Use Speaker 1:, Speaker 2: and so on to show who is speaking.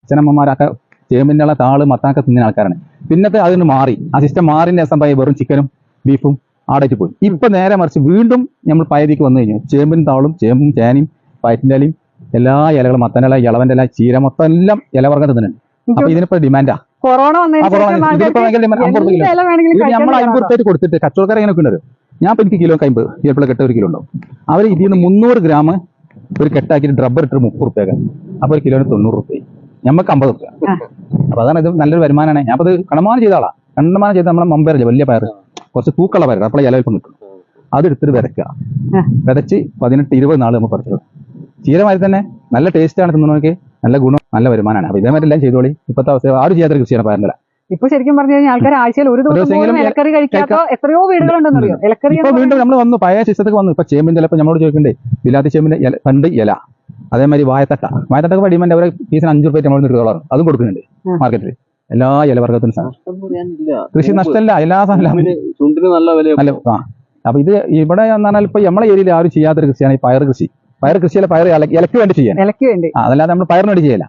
Speaker 1: അച്ഛനമ്മമാരൊക്കെ ചേമ്പിൻ്റെ താള് മത്താനൊക്കെ തിന്നുന്ന ആൾക്കാരാണ്. പിന്നത്തെ അതിന് മാറി ആ സിസ്റ്റം മാറിൻ്റെ സംഭവം വെറും ചിക്കനും ബീഫും ആടായിട്ട് പോയി. ഇപ്പൊ നേരെ മറിച്ച് വീണ്ടും നമ്മൾ പയതിക്ക് വന്നു കഴിഞ്ഞു. ചേമ്പിൻ താളും ചേമ്പും ചേനയും പയറ്റിൻ്റെ ഇലയും എല്ലാ ഇലകളും മത്തൻ്റെ ഇല ഇളവൻ്റെ ഇല ചീര മൊത്തം എല്ലാം ഇലവർഗ്ഗം തിന്നുന്നുണ്ട്. അപ്പൊ ഇതിനിപ്പോ ഡിമാൻഡാ.
Speaker 2: കൊറോണ
Speaker 1: നമ്മൾ 50 റുപ്യ കൊടുത്തിട്ട് കച്ചവടക്കാരെ എങ്ങനെ ഉണ്ടല്ലോ. ഞാൻ ഇപ്പൊ എനിക്ക് കിലോ 50 ചിലപ്പോൾ കെട്ട 1 കിലോ ഉണ്ടാവും. അവർ ഇതിൽ നിന്ന് 300 ഗ്രാം ഒരു കെട്ടാക്കിയിട്ട് ഡ്രബ്ബർ ഇട്ട് 30 റുപ്യ. അപ്പൊ ഒരു കിലോന് 90 റുപ്യ, നമുക്ക് 50 റുപ്യ. അപ്പൊ അതാണ് ഇത് നല്ലൊരു വരുമാനമാണ്. ഞാൻ അത് കണ്ടമാനം ചെയ്ത ആളാ. കണ്ടമാനം ചെയ്ത് നമ്മളെ മമ്പയറല്ലേ വലിയ പയർ, കുറച്ച് തൂക്കുള്ള പയർ, അപ്പോൾ ഇല കിട്ടും. അതെടുത്തിട്ട് വിതയ്ക്കുക. വിതച്ച് 18-20 നാൾ നമ്മൾ പറിച്ചത്. ചീരമാതിരി തന്നെ നല്ല ടേസ്റ്റാണ് തിന്നണോക്ക്, നല്ല ഗുണം, നല്ല വരുമാനമാണ്. അപ്പൊ ഇതേമാതിരി എല്ലാം ചെയ്തോളി. ഇപ്പോഴത്തെ അവസ്ഥ ആരും ചെയ്യാത്ത കൃഷിയാണ് പയറിന്റെ.
Speaker 2: ഇപ്പൊ ശരിക്കും പറഞ്ഞു കഴിഞ്ഞാൽ ആൾക്കാർ ആഴ്ചയിൽ ഒരു ദിവസം ഇലക്കറി കഴിക്കാത്ത എത്രയോ വീടുകളുണ്ടെന്നറിയോ. ഇലക്കറി
Speaker 1: ഇപ്പൊ വീണ്ടും നമ്മൾ വന്നു പഴയ സിസ്റ്റത്തേക്ക് വന്നു. ഇപ്പൊ ചേമ്പിന്റെ ചിലപ്പോൾ നമ്മളോട് ചോദിക്കണ്ടേ ബിലാത്തി ചേമ്പിന്റെ തണ്ട് ഇല, അതേമാതിരി വായത്തട്ടൊക്കെ ഡിമാൻഡ്. അവരെ സീസൺ 5 റുപ്യ നമ്മൾ $1, അതും കൊടുക്കുന്നുണ്ട് മാർക്കറ്റിൽ. എല്ലാ ഇലവർഗത്തിനും കൃഷി നഷ്ടമല്ല, എല്ലാ സാധനം. അപ്പൊ ഇത് ഇവിടെ എന്ന് പറഞ്ഞാൽ ഇപ്പൊ നമ്മളെ ഏരിയയിൽ ആരും ചെയ്യാത്തൊരു കൃഷിയാണ് ഈ പയർ കൃഷി. പയർ കൃഷിയല്ല, പയർ ഇലക്ക് വേണ്ടി ചെയ്യാൻ, അതല്ലാതെ നമ്മൾ പയറിന് വേണ്ടി ചെയ്യല.